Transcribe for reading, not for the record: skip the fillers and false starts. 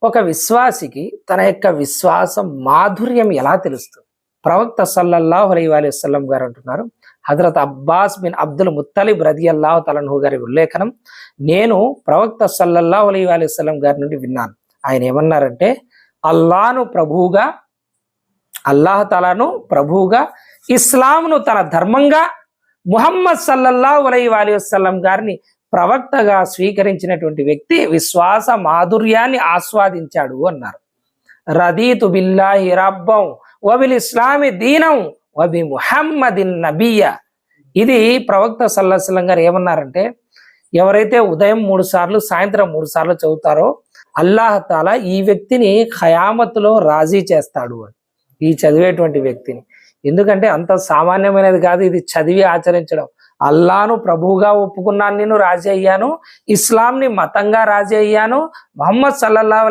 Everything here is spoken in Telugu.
ఒక విశ్వాసికి తన యొక్క విశ్వాసం మాధుర్యం ఎలా తెలుస్తుంది? ప్రవక్త సల్లల్లాహు అలైహి వసల్లం గారు అంటున్నారు, హజరత్ అబ్బాస్ బిన్ అబ్దుల్ ముత్తలిబ్ రదియల్లాహు తఆలా అన్హు గారి ఉల్లేఖనం, నేను ప్రవక్త సల్లల్లాహు అలైహి వసల్లం గారి నుండి విన్నాను. ఆయన ఏమన్నారంటే, అల్లాను ప్రభువుగా, అల్లాహ్ తఆలాను ప్రభువుగా, ఇస్లాంను తన ధర్మంగా, ముహమ్మద్ సల్లల్లాహు అలైహి వసల్లం గారిని ప్రవక్తగా స్వీకరించినటువంటి వ్యక్తి విశ్వాస మాధుర్యాన్ని ఆస్వాదించాడు అన్నారు. రదీతు బిల్లాహి రబ్బం వబిల్ ఇస్లామి దీనం వబి ముహమ్మదిన్ నబియ్య. ఇది ప్రవక్త సల్లల్లాహు అలైహి వసల్లం గారు ఏమన్నారంటే, ఎవరైతే ఉదయం 3 సార్లు సాయంత్రం 3 సార్లు చదువుతారో అల్లాహ్ తాలా ఈ వ్యక్తిని ఖయామత్తులో రాజీ చేస్తాడు అని, ఈ చదివేటువంటి వ్యక్తిని. ఎందుకంటే అంత సామాన్యమైనది కాదు ఇది చదివి ఆచరించడం. అల్లాను ప్రభువుగా ఒప్పుకున్నాను, నేను రాజీ అయ్యాను, ఇస్లాంని మతంగా రాజీ అయ్యాను, ముహమ్మద్ సల్లల్లాహు